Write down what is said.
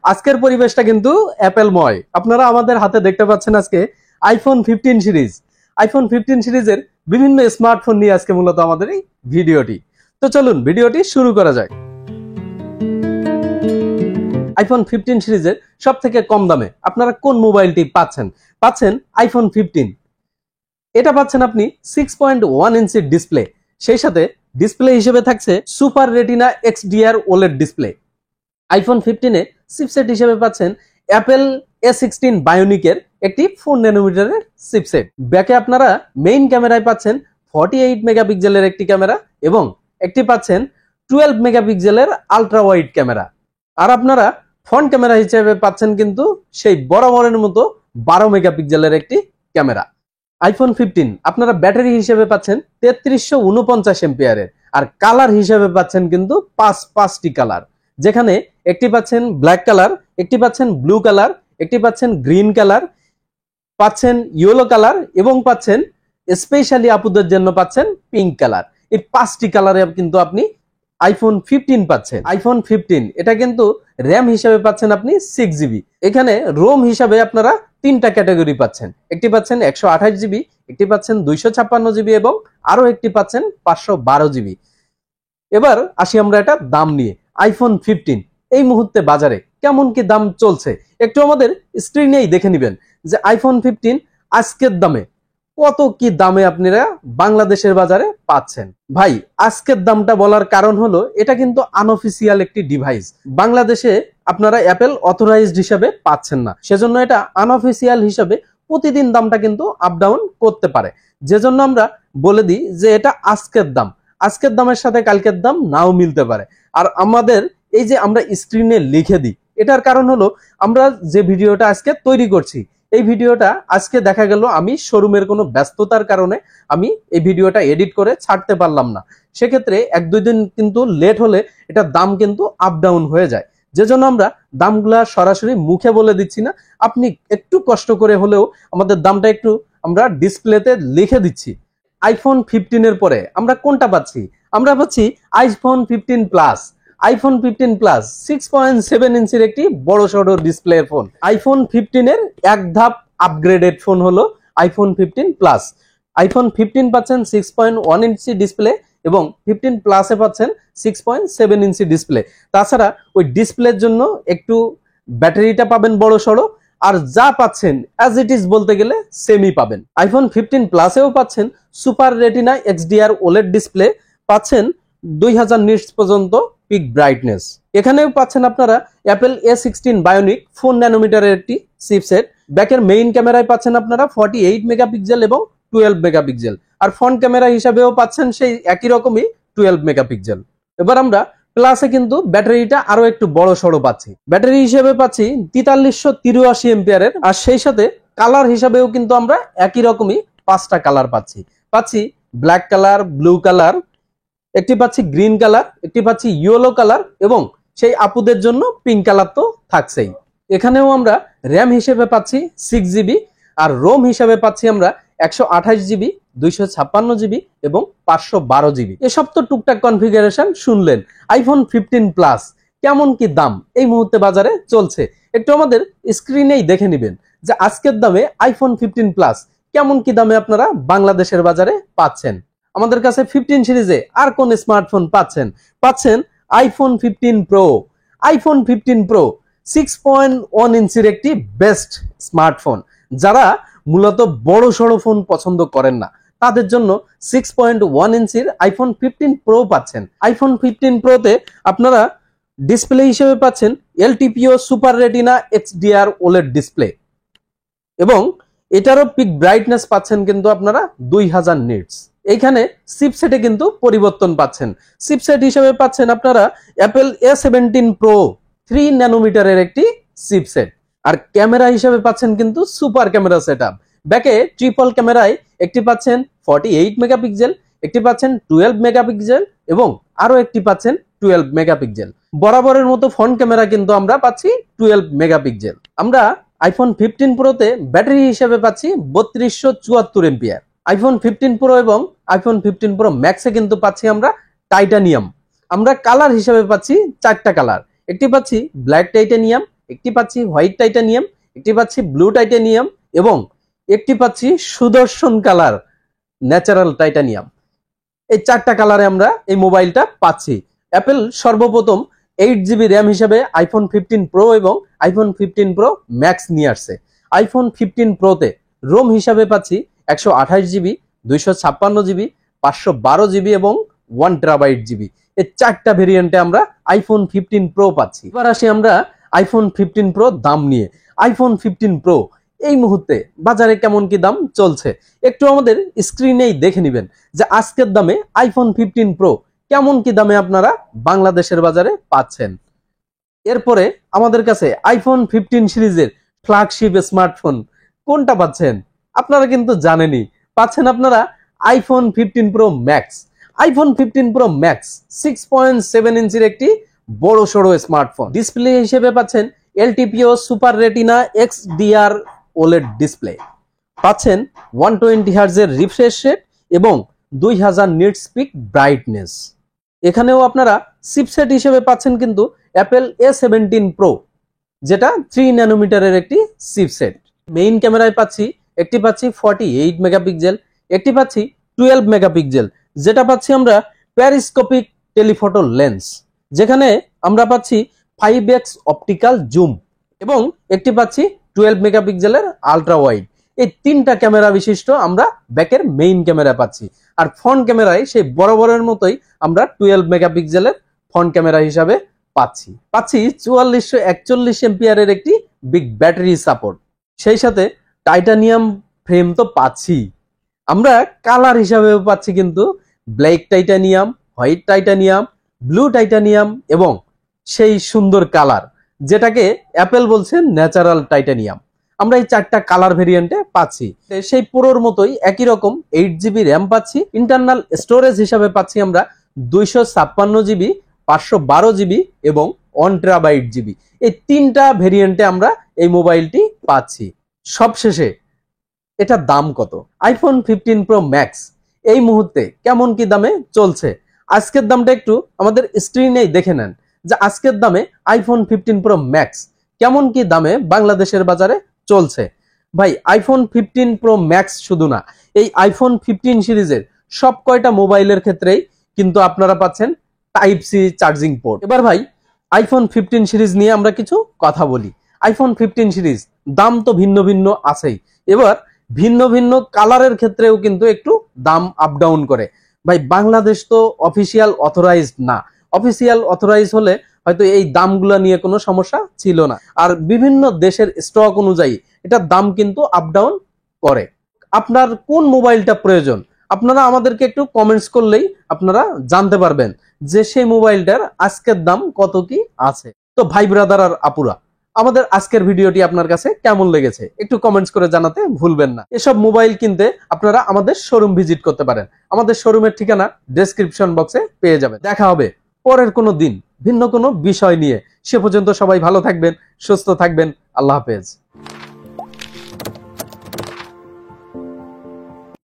আজকের পরিবেশটা কিন্তু অ্যাপেলময়। আপনারা আমাদের হাতে দেখতে পাচ্ছেন আজকে আইফোন 15 সিরিজ। আইফোন 15 সিরিজের বিভিন্ন স্মার্টফোন নিয়ে আজকে মূলত আমাদের এই ভিডিওটি। তো চলুন ভিডিওটি শুরু করা যাক। আইফোন 15 সিরিজের সব থেকে কম দামে আপনারা কোন মোবাইলটি পাচ্ছেন আইফোন 15। এটা পাচ্ছেন আপনি 6.1 ইঞ্চির ডিসপ্লে, সেই সাথে ডিসপ্লে হিসেবে থাকছে super retina XDR OLED display. IPhone 15 এ চিপসেট হিসেবে পাচ্ছেন অ্যাপেল A16 বায়োনিকের একটি 4 ন্যানোমিটারের চিপসেট। ব্যাকে আপনারা মেইন ক্যামেরায় পাচ্ছেন 48 মেগাপিক্সেলের একটি ক্যামেরা এবং একটি পাচ্ছেন 12 মেগাপিক্সেলের আলট্রা ওয়াইড ক্যামেরা। আর আপনারা ফ্রন্ট ক্যামেরা হিসেবে পাচ্ছেন কিন্তু সেই বরাবরের মতো 12 মেগাপিক্সেলের একটি ক্যামেরা। আইফোন 15 আপনারা ব্যাটারি হিসেবে পাচ্ছেন 3349 এম্পিয়ারের, আর কালার হিসেবে পাচ্ছেন কিন্তু পাঁচটি কালার, যেখানে একটি পাচ্ছেন ব্ল্যাক কালার, একটি পাচ্ছেন ব্লু কালার, একটি পাচ্ছেন গ্রিন কালার, পাচ্ছেন ইয়েলো কালার এবং পাচ্ছেন স্পেশালি আপুদের জন্য পাচ্ছেন পিঙ্ক কালার। এই 5টি কালারে কিন্তু আপনি আইফোন 15 পাচ্ছেন। আইফোন 15 এটা কিন্তু র্যাম হিসেবে পাচ্ছেন আপনি 6GB। এখানে রোম হিসাবে আপনারা 3টা ক্যাটাগরি পাচ্ছেন, একটি পাচ্ছেন 128GB, একটি পাচ্ছেন 256GB এবং আরো একটি পাচ্ছেন 512GB। এবার আসি আমরা এটা দাম নিয়ে। আইফোন 15 এই মুহূর্তে বাজারে কেমন কি দাম চলছে একটু আমাদের স্ক্রিনেই দেখে নেবেন যে আইফোন 15 আজকের দামে কত কি দামে আপনারা বাংলাদেশের বাজারে পাচ্ছেন। ভাই আজকের দামটা বলার কারণ হলো এটা কিন্তু আনঅফিসিয়াল একটি ডিভাইস, বাংলাদেশে আপনারা অ্যাপেল অথরাইজড হিসাবে পাচ্ছেন না, সেজন্য এটা আনঅফিসিয়াল হিসাবে প্রতিদিন দামটা কিন্তু আপ ডাউন করতে পারে। যেজন্য আমরা বলে দিই যে এটা আজকের দাম, আজকের দামের সাথে কালকের দাম নাও মিলতে পারে। আর আমাদের এই যে আমরা স্ক্রিনে লিখে দিই, এটার কারণ হলো আমরা যে ভিডিওটা আজকে তৈরি করছি, এই ভিডিওটা আজকে দেখা গেল আমি শোরুমের কোনো ব্যস্ততার কারণে আমি এই ভিডিওটা এডিট করে ছাড়তে পারলাম না, সেক্ষেত্রে 1-2 দিন কিন্তু লেট হলে এটার দাম কিন্তু আপ ডাউন হয়ে যায়। যেজন্য আমরা দামগুলা সরাসরি মুখে বলে দিচ্ছি না, আপনি একটু কষ্ট করে হলেও আমাদের দামটা একটু আমরা ডিসপ্লেতে লিখে দিচ্ছি। আইফোন 15 এর পরে আমরা কোনটা পাচ্ছি? আমরা পাচ্ছি আইফোন 15 প্লাস। আইফোন 15 প্লাস 6.7 ইঞ্চির একটি বড় সড়ো ডিসপ্লে ফোন। আইফোন 15 এর এক ধাপ আপগ্রেডেড ফোন হলো আইফোন 15 প্লাস। আইফোন 15 পাচ্ছেন 6.1 ইঞ্চি ডিসপ্লে এবং 15 প্লাসে পাচ্ছেন 6.7 ইঞ্চি ডিসপ্লে। তাছাড়া ওই ডিসপ্লের জন্য একটু ব্যাটারিটা পাবেন বড় সড়ো, আর যা পাচ্ছেন অ্যাজ ইট ইজ বলতে গেলে সেমই পাবেন। আইফোন 15 প্লাসেও পাচ্ছেন super retina XDR OLED display, পাচ্ছেন 2000 নিটস পর্যন্ত পিক ব্রাইটনেস। এখানেও পাচ্ছেন আপনারা অ্যাপেল A16 বায়োনিক 4 ন্যানোমিটারের একটি চিপসেট। ব্যাকের মেইন ক্যামেরায় পাচ্ছেন আপনারা 48 মেগাপিক্সেল এবং 12 মেগাপিক্সেল, আর ফ্রন্ট ক্যামেরা হিসাবেও পাচ্ছেন সেই একই রকমই 12 মেগাপিক্সেল। এবার আমরা প্লাসে কিন্তু ব্যাটারিটা আরো একটু বড় সড়ো পাচ্ছি, ব্যাটারি হিসেবে পাচ্ছি 4383 এম্পিয়ারের, আর সেই সাথে কালার হিসাবেও কিন্তু আমরা একই রকমই 5টা কালার পাচ্ছি ব্ল্যাক কালার, ব্লু কালার, একটি পাচ্ছি গ্রিন কালার, একটি পাচ্ছি ইয়েলো কালার এবং সেই আপুদের জন্য পিঙ্ক কালার তো থাকছেই। এখানেও আমরা র্যাম হিসেবে পাচ্ছি 6GB আর রোম হিসেবে পাচ্ছি আমরা 128GB, 256GB এবং 512GB। এসব তো টুকটাক কনফিগারেশন শুনলেন। আইফোন 15 প্লাস কেমন কি দাম এই মুহূর্তে বাজারে চলছে একটু আমাদের স্ক্রিনেই দেখে নেবেন যে আজকের দামে আইফোন 15 প্লাস কেমন কি দামে আপনারা বাংলাদেশের বাজারে পাচ্ছেন। আমাদের কাছে 15 সিরিজে আর কোন স্মার্টফোন পাচ্ছেন আইফোন 15 প্রো। আইফোন 15 প্রো 6.1 ইঞ্চির একটি বেস্ট স্মার্টফোন। যারা মূলত বড় সড়ো ফোন পছন্দ করেন না তাদের জন্য 6.1 ইঞ্চির আইফোন 15 প্রো পাচ্ছেন। আইফোন 15 প্রোতে আপনারা ডিসপ্লে হিসেবে পাচ্ছেন LTPO super retina XDR OLED display এবং এটারও পিক ব্রাইটনেস পাচ্ছেন কিন্তু আপনারা 2000 নিটস। এইখানে চিপসেটে কিন্তু পরিবর্তন পাচ্ছেন, চিপসেট হিসেবে পাচ্ছেন আপনারা অ্যাপেল A17 প্রো 3 ন্যানোমিটারের একটি চিপসেট, আর ক্যামেরা হিসেবে পাচ্ছেন কিন্তু সুপার ক্যামেরা সেটআপ। ব্যাকে ট্রিপল ক্যামেরায় একটি পাচ্ছেন 48 মেগাপিক্সেল, একটি পাচ্ছেন 12 মেগাপিক্সেল এবং আরো একটি পাচ্ছেন 12 মেগাপিক্সেল। বরাবরের মতো ফ্রন্ট ক্যামেরা কিন্তু আমরা পাচ্ছি 12 মেগাপিক্সেল। আমরা আইফোন 15 প্রোতে ব্যাটারি হিসেবে পাচ্ছি 3274 এম্পিয়ার। আইফোন 15 প্রো এবং আইফোন 15 প্রো ম্যাক্সে কিন্তু পাচ্ছি আমরা টাইটানিয়াম। আমরা কালার হিসেবে পাচ্ছি 4টা কালার, একটি পাচ্ছি ব্ল্যাক টাইটানিয়াম, একটি পাচ্ছি হোয়াইট টাইটানিয়াম, একটি পাচ্ছি ব্লু টাইটানিয়াম এবং একটি পাচ্ছি সুদর্শন কালার ন্যাচারাল টাইটানিয়াম। এই 4টা কালারে আমরা এই মোবাইলটা পাচ্ছি। অ্যাপেল সর্বপ্রথম 8GB র্যাম হিসাবে আইফোন 15 প্রো এবং আইফোন 15 প্রো ম্যাক্স নিয়ে আসছে। আইফোন 15 প্রোতে রোম হিসাবে পাচ্ছি 128GB, 256GB, 512GB এবং 1TB। এই 4টা ভেরিয়েন্টে আমরা আইফোন 15 প্রো পাচ্ছি। এবার আসি আমরা আইফোন 15 প্রো দাম নিয়ে। আইফোন 15 প্রো এই মুহূর্তে বাজারে কেমন কি দাম চলছে একটু আমাদের স্ক্রিনেই দেখে নেবেন যে আজকের দামে আইফোন 15 প্রো কেমন কি দামে আপনারা বাংলাদেশের বাজারে পাচ্ছেন। এরপরে আমাদের কাছে আইফোন 15 সিরিজের ফ্ল্যাগশিপ স্মার্টফোন কোনটা পাচ্ছেন আপনারা কিন্তু জানেনই। পাচ্ছেন আপনারা iPhone 15 pro max. IPhone 15 pro max 6.7 ইঞ্চির একটি বড় সড়ো স্মার্টফোন। ডিসপ্লে হিসেবে পাচ্ছেন LTPO super retina XDR OLED display. পাচ্ছেন 120 হার্জের রিফ্রেশ রেট এবং 2000 নিটস পিক ব্রাইটনেস। এখানেও আপনারা চিপসেট হিসেবে পাচ্ছেন কিন্তু অ্যাপেল A17 প্রো, যেটা 3 ন্যানোমিটারের একটি চিপসেট। মেইন ক্যামেরায় পাচ্ছি একটি পাচ্ছি 48 মেগাপিক্সেল, একটি পাচ্ছি 12 মেগাপিক্সেল, যেটা পাচ্ছি আমরা প্যারিস্কোপিক টেলিফটো লেন্স, যেখানে আমরা পাচ্ছি 5x অপটিক্যাল জুম এবং একটি পাচ্ছি 12 মেগাপিক্সেলের আলট্রা ওয়াইড। এই 3টা ক্যামেরা বিশিষ্ট আমরা ব্যাকের মেইন ক্যামেরা পাচ্ছি। আর ফ্রন্ট ক্যামেরায় সেই বরাবরের মতোই আমরা 12 মেগাপিক্সেলের ফ্রন্ট ক্যামেরা হিসাবে পাচ্ছি। 4441 এম্পিয়ারের একটি বিগ ব্যাটারি সাপোর্ট। সেই সাথে টাইটানিয়াম ফ্রেম তো পাচ্ছি, আমরা কালার হিসাবেও পাচ্ছি কিন্তু black titanium, white titanium, blue titanium এবং সেই সুন্দর কালার যেটাকে অ্যাপেল বলছে ন্যাচারাল টাইটানিয়াম। আমরা এই 4টা কালার ভেরিয়েন্টে পাচ্ছি। সেই পুরোর মতোই একই রকম 8GB র্যাম পাচ্ছি। ইন্টারনাল স্টোরেজ হিসাবে পাচ্ছি আমরা 256GB, 512GB এবং 1TB। এই 3টা ভেরিয়েন্টে আমরা এই মোবাইলটি পাচ্ছি। সবশেষে এটার দাম কত? আইফোন 15 প্রো ম্যাক্স এই মুহূর্তে কেমন কি দামে চলছে আজকের দামটা একটু আমাদের স্ক্রিনেই দেখে নেন যে আজকের দামে আইফোন 15 প্রো ম্যাক্স কেমন কি দামে বাংলাদেশের বাজারে চলছে। ভাই আইফোন 15 প্রো ম্যাক্স শুধু না, এই আইফোন 15 সিরিজের সব কয়টা মোবাইলের ক্ষেত্রেই কিন্তু আপনারা পাচ্ছেন টাইপ সি চার্জিং পোর্ট। এবার ভাই আইফোন 15 সিরিজ নিয়ে আমরা কিছু কথা বলি। আইফোন 15 সিরিজ দাম তো ভিন্ন ভিন্ন আছেই, এবার ভিন্ন ভিন্ন কালারের ক্ষেত্রেও কিন্তু একটু দাম আপ ডাউন করে। ভাই বাংলাদেশ তো অফিসিয়াল অথরাইজড না, অফিসিয়াল অথরাইজ হলে হয়তো এই দামগুলো নিয়ে কোনো সমস্যা ছিল না। আর বিভিন্ন দেশের স্টক অনুযায়ী এটার দাম কিন্তু আপ ডাউন করে। আপনার কোন মোবাইলটা প্রয়োজন আপনারা আমাদেরকে একটু কমেন্টস করলেই আপনারা জানতে পারবেন যে সেই মোবাইলটার আজকের দাম কত কি আছে। তো ভাই ব্রাদার আর আপুরা, আমাদের আজকের ভিডিওটি আপনার কাছে কেমন লেগেছে একটু কমেন্টস করে জানাতে ভুলবেন না। এসব মোবাইল কিনতে আপনারা আমাদের শোরুম ভিজিট করতে পারেন। আমাদের শোরুমের ঠিকানা ডেসক্রিপশন বক্সে পেয়ে যাবেন। দেখা হবে পরের কোনো দিন ভিন্ন কোনো বিষয় নিয়ে। সে পর্যন্ত সবাই ভালো থাকবেন, সুস্থ থাকবেন। আল্লাহ হাফেজ।